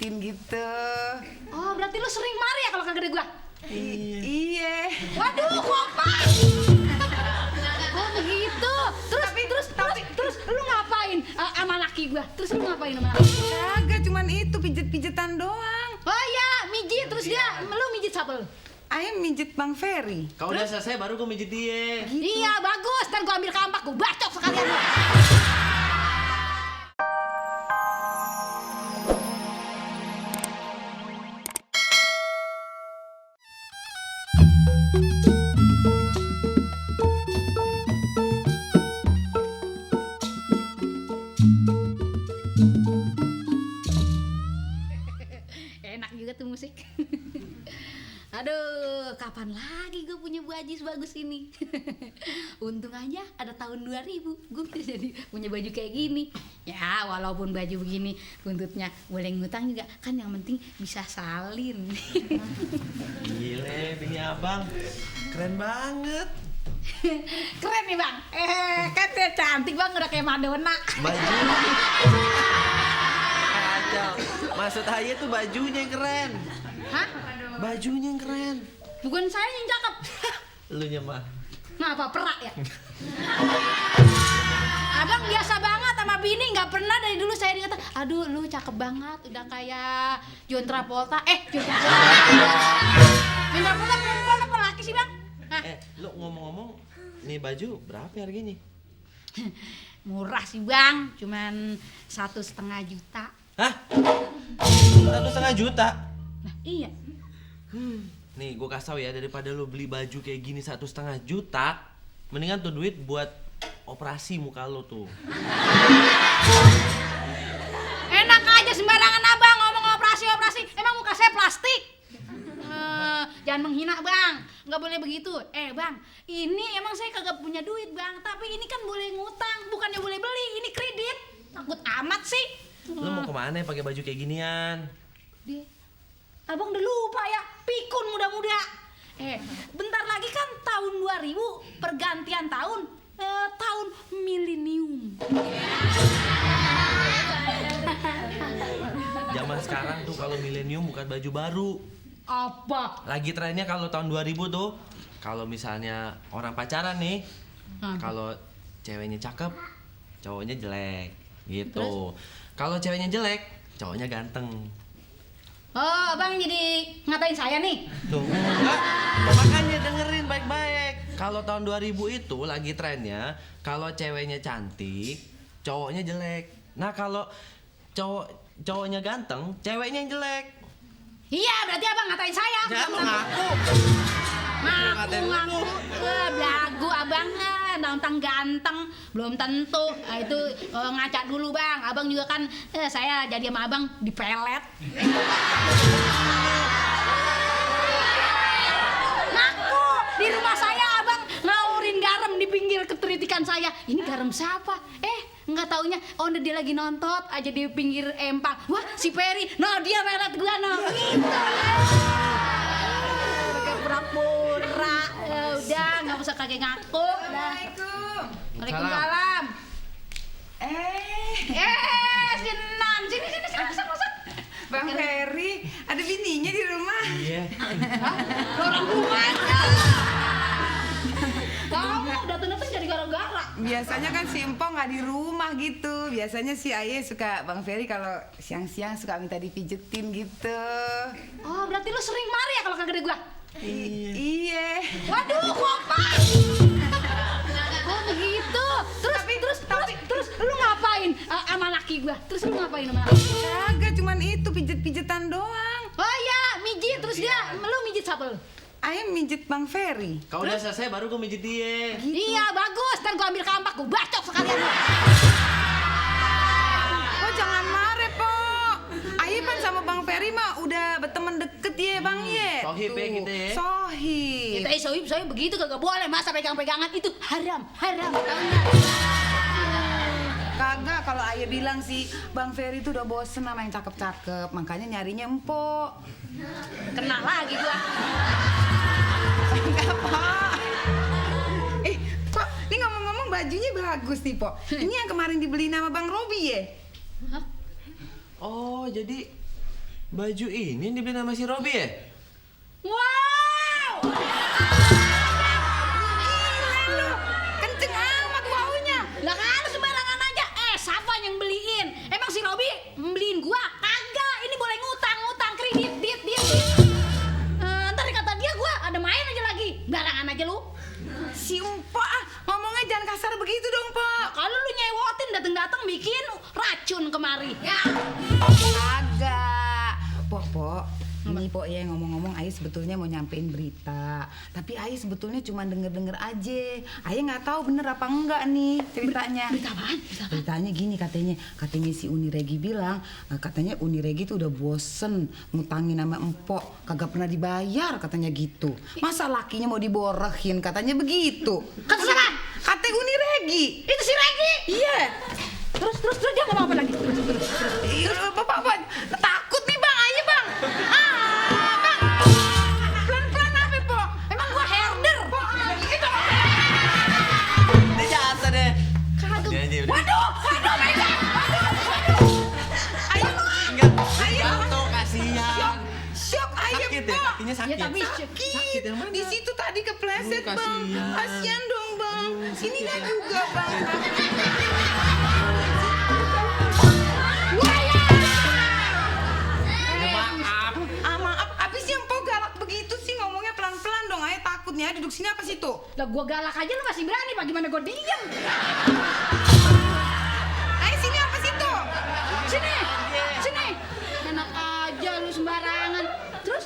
pijetin gitu. Oh, berarti lu sering mari ya kalau kagak ada gua? Iya. Waduh, kompak. Oh, begitu. Terus lu ngapain sama laki gua? Terus lu ngapain sama laki? Kagak, cuman itu pijet-pijetan doang. Oh iya, mijit. Terus lu mijit siapa lu? Ayah mijit Bang Ferry. Kalau udah selesai baru gue mijit dia. Iya, bagus. Ntar gua ambil kampak, gua bacok sekalian lu. Enak juga tuh musik. Aduh, kapan lagi gue punya baju sebagus ini? Untung aja ada tahun 2000 gue bisa jadi punya baju kayak gini. Ya, walaupun baju begini buntutnya boleh ngutang juga, kan yang penting bisa salin. Gile, bini abang. Keren banget. Keren nih bang. Kan dia cantik bang, udah kayak Madonna. Baju. Kacau. Maksud Ayah tuh bajunya yang keren. Hah? Bajunya yang keren. Bukan saya yang cakep. Lu mah. Nah, apa perak ya? Abang biasa banget sama bini, nggak pernah dari dulu saya dikata, aduh lu cakep banget, udah kayak John Travolta. John Travolta perempuan apa laki sih bang? Hah? Lu ngomong-ngomong, nih baju berapa harganya? Murah sih bang, cuman 1,5 juta. Hah? 1,5 juta? Nah iya. Nih gue kasih tau ya, daripada lu beli baju kayak gini 1,5 juta, mendingan tuh duit buat operasi muka lu tuh. Enak aja sembarangan abang ngomong operasi. Emang muka saya plastik? Jangan menghina bang, nggak boleh begitu. Bang, ini emang saya kagak punya duit bang, tapi ini kan boleh ngutang, bukannya boleh beli, ini kredit. Takut amat sih. Lu mau kemana pakai baju kayak ginian? Abang udah lupa ya, pikun muda-muda. Bentar lagi kan tahun 2000, pergantian tahun, tahun milenium. Zaman sekarang tuh kalau milenium bukan baju baru. Apa? Lagi trennya kalau tahun 2000 tuh, kalau misalnya orang pacaran nih, kalau ceweknya cakep, cowoknya jelek, gitu. Kalau ceweknya jelek, cowoknya ganteng. Oh, abang jadi ngatain saya nih? Tuh, enggak. Makanya dengerin baik-baik. Kalau tahun 2000 itu lagi trennya, kalau ceweknya cantik, cowoknya jelek. Nah, kalau cowoknya ganteng, ceweknya yang jelek. Iya, berarti abang ngatain saya. Ya, lu ngaku. Ngaku. Belagu abang nantang ganteng, belum tentu. Itu ngaca dulu bang. Abang juga kan, saya jadi sama abang dipelet. Ngaku, di rumah saya abang ngaurin garam di pinggir keteritikan saya. Ini garam siapa? Nggak taunya, dia lagi nontot aja di pinggir empang. Wah, si Peri, dia melet gua gitu. Pakai pura-pura. Udah, nggak usah kakek ngaku. Assalamualaikum. Waalaikumsalam. Sinan, sini masuk. Bang Ferry, ada bininya di rumah. Iya. Orang rumahnya. Kamu datang-datang jadi gara-gara. Biasanya kan si Empong nggak di rumah gitu. Biasanya si Aye suka Bang Ferry kalau siang-siang suka minta dipijetin gitu. Oh, berarti lu sering mari ya kalau kagak ada gua? Iya. Waduh, kompak. Oh, begitu. Terus lu ngapain sama laki gua? Terus lu ngapain sama laki? Kagak, cuman itu pijet-pijetan doang. Oh iya, mijit. Terus lu mijit siapa lu? Ayah mijit Bang Ferry. Kalau udah selesai baru gue mijit dia. Iya, bagus. Ntar gua ambil kampak, gua bacok sekalian lu. Oh, jangan marah, Po. Ayah kan sama Bang Ferry mah udah berteman deket ya, Bang ye. Sohib ya Tuh, kita ya. Sohib. Kita sohib begitu kagak boleh, masa pegang-pegangan itu haram. Tahu nggak? Kagak, kalau Ayah bilang sih Bang Ferry tuh udah bosen sama yang cakep-cakep, makanya nyarinya empok. Kena lagi gua. Enggak, Pak. Pak, ini ngomong-ngomong bajunya bagus nih, Pak. Ini yang kemarin dibeli nama Bang Robi ya? Oh, jadi Baju ini yang dibeli sama si Robi ya? Wow! Gila lu, kenceng amat waunya. Lah kan sembarangan aja. Siapa yang beliin? Emang si Robi beliin gua? Kagak, ini boleh ngutang kredit, dit. Ntar kata dia gua ada main aja lagi. Barangan aja lu. Si Empok ngomongnya jangan kasar begitu dong, Pok. Kalau lu nyewotin datang bikin racun kemari. Ya. Kagak. Pok. Ini Pok ya ngomong-ngomong Ayah sebetulnya mau nyampein berita. Tapi Ayah sebetulnya cuma denger-denger aja. Ayah nggak tahu bener apa enggak nih ceritanya. Berita apaan? Beritanya gini katanya si Uni Regi bilang katanya Uni Regi tuh udah bosen ngutangin sama Empok, kagak pernah dibayar katanya gitu. Masa lakinya mau diborohin katanya begitu. Kata siapa? Kata Uni Regi. Itu si Regi. Iya. Terus dia ngomong apa lagi? Iya, Bapak takut nih Bang, ayo Bang. Bang. Pelan-pelan apa, Pok? Emang gua herder. Itu. Dia jatuh deh. Kagak. Dia udah. Waduh, my God. Ayo, Enggak, Ayo. jatuh kasihan. Syok ayo, Sakit ya, Pok. kakinya sakit. Ya, tapi sakit yang mana? Di situ tadi kepleset, Aduh, Bang. kasihan. Kasihan dong, Bang. Sininya juga, Bang. Maaf, abis yang Empok galak begitu sih ngomongnya pelan-pelan dong. Ayo takut nih, duduk sini apa sih tuh? Lah gua galak aja lu masih berani, bagaimana gua diem? Ayo sini apa sih tuh? Sini. Enak aja lu sembarangan. Terus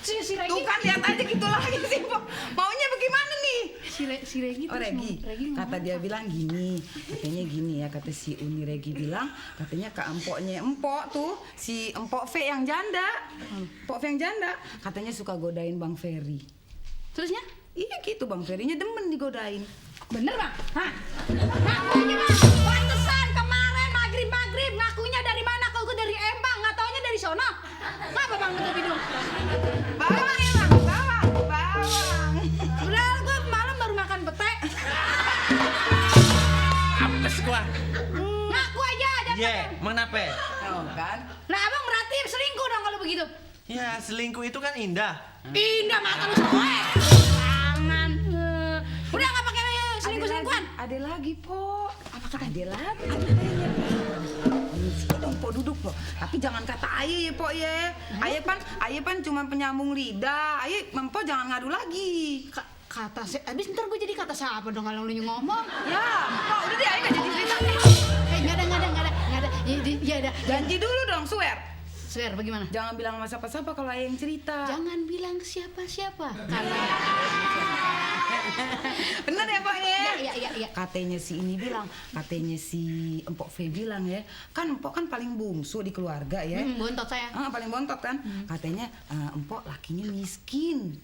si Regi. Tuh kan lihat aja gitu lagi sih, Pok. Maunya bagaimana nih? Si Regi Oh terus Regi, ngomong kata dia apa? bilang gini, katanya gini ya, kata si Uni Regi bilang, katanya ke empoknya Empok tuh, si Empok V yang janda, Empok V yang janda, katanya suka godain Bang Ferry. Terusnya? Iya gitu, Bang Ferrynya demen digodain. Bener bang? Hah? Ngakunya bang? Pantesan kemarin maghrib ngakunya dari mana? Kalau gue dari Empang, nggak taunya dari sono. Ngapa bang nutup hidung? Bawang ya Bang, bawang. Udah gue malam baru makan pete. Apes gua. Ngaku aja jangan. Iya, emang kenapa? Oh kan? Nah abang berarti selingkuh dong kalau begitu. Ya, selingkuh itu kan indah. Indah mata lu semua. Jangan. Udah nggak pakai selingkuhan? Ada lagi, Po. Apa kata? Ada lagi. Sini dong, Po, duduk, Po. Tapi jangan kata Ayah ya, Po ya. Ayah pan cuma penyambung lidah. Ayah, Po jangan ngadu lagi. Kata abis ntar gue jadi kata siapa dong kalau lu ngomong? Ya, Po, udah deh, Ayah nggak jadi cerita. Nggak ada. Ya ada. Janji dulu dong, swear. Swear bagaimana? Jangan bilang sama siapa-siapa kalau Ayah yang cerita. Jangan bilang ke siapa-siapa. Kalau Bener ya, Pak ya? Iya. Katanya si ini bilang, katanya si Empok V bilang ya, kan Empok kan paling bungsu di keluarga ya. bontot saya. Paling bontot kan. Katanya Empok lakinya miskin.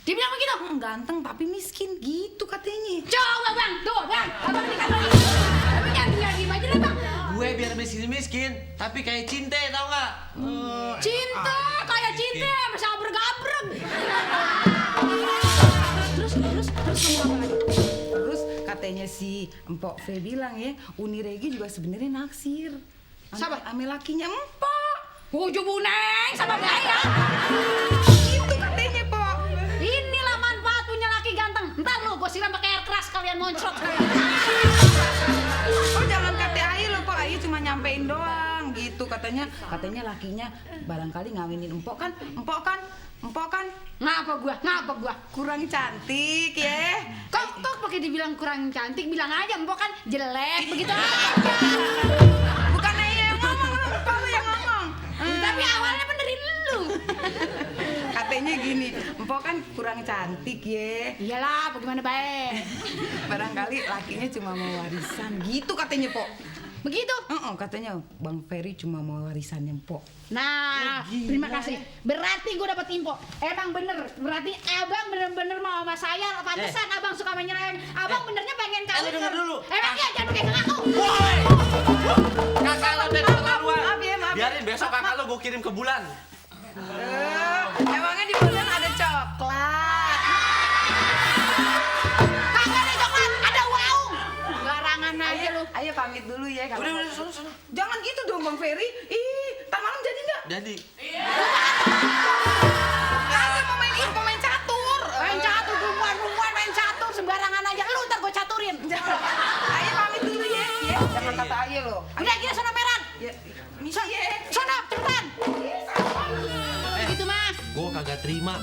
Dia bilang begitu. Ganteng tapi miskin gitu katanya. Coba bang, tuh bang, abang dikata gitu. Tapi jangan tinggal diem aja lah bang. Gue biar miskin, tapi kayak Cinte, tau gak? Cinta, kayak cinta, masa gabrek. Terus kamu apa lagi? Terus katanya si Empok V bilang ya, Uni Regi juga sebenarnya naksir. Siapa? Ame lakinya Empok. Uju buneng sama gaya. Itu katanya, Pok. Inilah manfaat punya laki ganteng. Ntar lu gue siram pakai air keras kalian moncrot. Oh jangan kata Ayu loh, Pok. Ayu cuma nyampein doang gitu katanya lakinya barangkali ngawinin Empok kan. Ngapa gua? Kurang cantik ya. Kok pakai dibilang kurang cantik, bilang aja Empok kan jelek begitu aja. Bukan Ayu yang ngomong, Empok lu yang ngomong. Tapi awalnya benerin lu. Katanya gini, Empok kan kurang cantik ya. Iyalah, bagaimana baik. Barangkali lakinya cuma mau warisan gitu katanya, Pok. Begitu. Katanya Bang Ferry cuma mau warisannya Empok. Nah, terima kasih. Berarti gue dapat info. Emang bener. Berarti abang bener-bener mau sama saya. Pantesan abang suka menyeleweng. Abang benernya pengen kawin. lu denger dulu. Emang iya jangan pakai ngaku. Woi! Kakak lo udah keterlaluan. Maaf ya. Biarin besok kakak lo gue kirim ke bulan. Emangnya di bulan ada coklat? Kagak ada coklat, ada waung. Garangan aja lu. Ayo pamit dulu ya. Udah, sono. Jangan gitu dong Bang Ferry. Ih, ntar malam jadi nggak? Jadi. Kagak mau main catur. Main catur duluan main catur sembarangan aja. Lu ntar gue caturin. Ayo pamit dulu ya. Ya, jangan kata ayo lo. Udah gini sana Meran. Ya, misi ya. Sana cepetan. Gitu mah. Gue kagak terima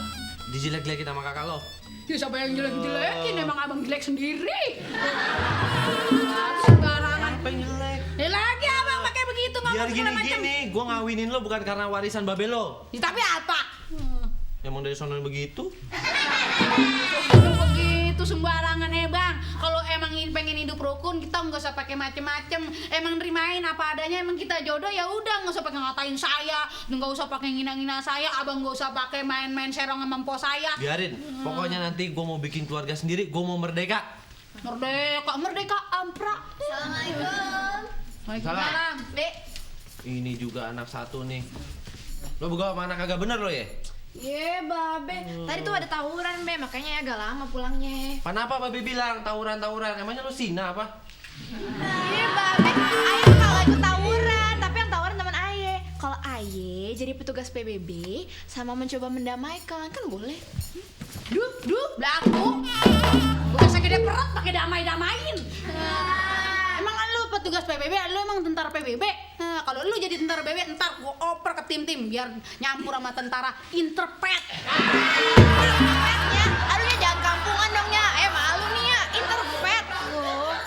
dijelek-jelekin sama kakak lo. Ya siapa yang jelek-jelekin? Emang abang jelek sendiri. Sembarangan. Apa yang jelek? Lagi abang pakai begitu ngomong Biar segala macam. gini-gini, gue ngawinin lo bukan karena warisan babe lo. Ya, tapi apa? Emang dari sono begitu? Begitu sembarangan bang. Kalau emang pengen hidup rukun kita nggak usah pakai macem-macem. Emang nerimain apa adanya. Emang kita jodoh ya udah nggak usah pakai ngatain saya, nggak usah pakai ngina-ngina saya. Abang nggak usah pakai main-main serong sama empok saya. Biarin. Pokoknya nanti gue mau bikin keluarga sendiri, gue mau merdeka. Merdeka ampra. Assalamualaikum. Waalaikumsalam. Dek. Ini juga anak satu nih. Lo begawan sama anak kagak bener lo ya? Ye, Babe. Tadi tuh ada tawuran, Be. Makanya agak lama pulangnya. Kenapa babe bilang tawuran-tawuran? Emangnya lo Sina apa? Ye, Babe. Aye tuh kalau ikut tawuran, tapi yang tawuran teman Aye. Kalau Aye jadi petugas PBB sama mencoba mendamaikan, kan boleh. Duh, belaku. Bukan segede perut pakai damai-damain. Emang lu petugas PBB, lu emang tentara PBB? Nah, kalau lu jadi tentara PBB, ntar gua oper ke tim-tim biar nyampur sama tentara interpret. Interpretnya, aduhnya jangan kampungan dong ya. Malu nih ya, interpret. Loh,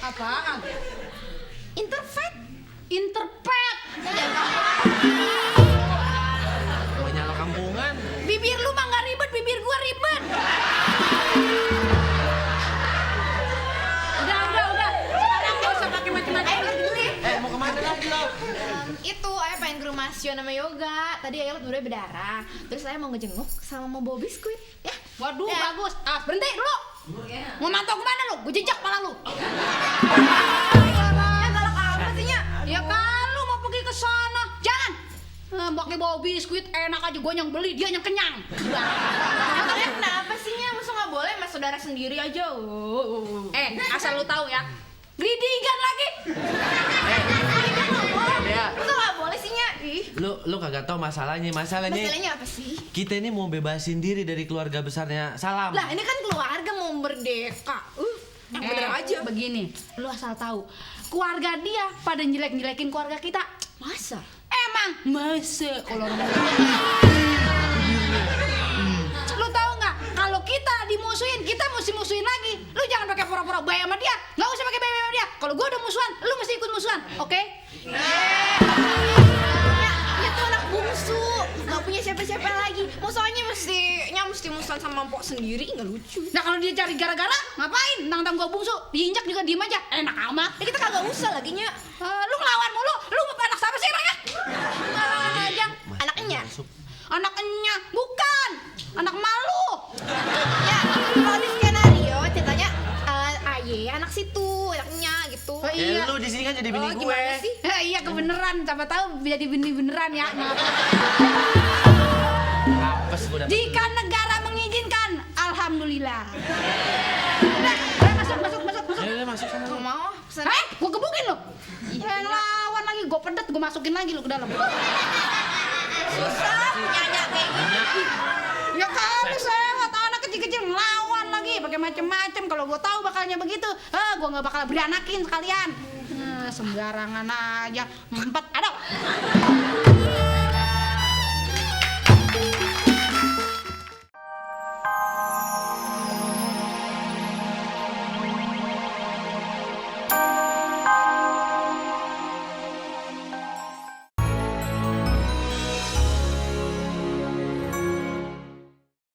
Apaan? interpret. Interpret. Jangan kampungan. Banyak lo kampungan. Bibir lu mah nggak ribet, bibir gua ribet. Udah. Sekarang nggak usah pakai macam-macam dulu ya. Mau kemana lagi lo? Itu Ayah pengen ke rumah Sio nama Yoga. Tadi Ayah berdua berdarah. Terus saya mau ngejenguk sama mau bawa biskuit. Ya. Waduh, Ya. bagus. Berhenti dulu. Mau mantau kemana lu? Gue jejak pala lu. Ya galak amat sih nya. Ya kalau mau pergi ke sana, jangan. Pakai bawa biskuit enak aja, gue yang beli, dia yang kenyang. Kalian kenapa sih nya? Masa nggak boleh sama saudara sendiri aja? Asal lu tahu ya. Geridigan lagi. Ya, Masa nggak boleh sih nya? Ih. lu kagak tahu masalahnya. Masalahnya apa sih? Kita ini mau bebasin diri dari keluarga besarnya Salam. Lah ini kan keluarga mau merdeka. Yang bener aja. Begini, lu asal tahu. Keluarga dia pada jelek-jelekin keluarga kita. Masa? Emang masa kalau orang lu tahu nggak kalau kita dimusuhin kita mesti musuhin lagi. Lu jangan pakai pura-pura baik sama dia, nggak usah pakai baik sama dia. Kalau gua udah musuhan lu mesti ikut musuhan, oke? Ya tuh anak bungsu, nggak punya siapa-siapa lagi. Musuhannya mesti musuhan sama mpok sendiri, nggak lucu. Nah kalau dia cari gara-gara ngapain, nantang gua bungsu diinjak juga diem aja, enak amat. Ya kita kagak usah lagi nya. Lu ngelawan mulu, lu anak siapa sih orangnya? Aja. Anaknya. Anaknya bukan anak malu. Ya kalau di skenario ceritanya Aye anak situ, anaknya gitu. Oh, iya. Lu di sini kan jadi bini gue. Gimana sih? Iya kebeneran, siapa tahu jadi beneran ya. Apes gue dapet. Jika negara mengizinkan, alhamdulillah. Udah, masuk. Ya, masuk sana. Nggak mau. Pesan. Gua gebukin lo. Lawan lagi, gua pedet, gua masukin lagi lo ke dalam. Susah nyanyi kayak gini. Ya kali sewot anak kecil-kecil ngelawan lagi, pakai macem-macem. Kalau gua tahu bakalnya begitu, gua nggak bakal beranakin sekalian. Sembarangan aja, 4 ada.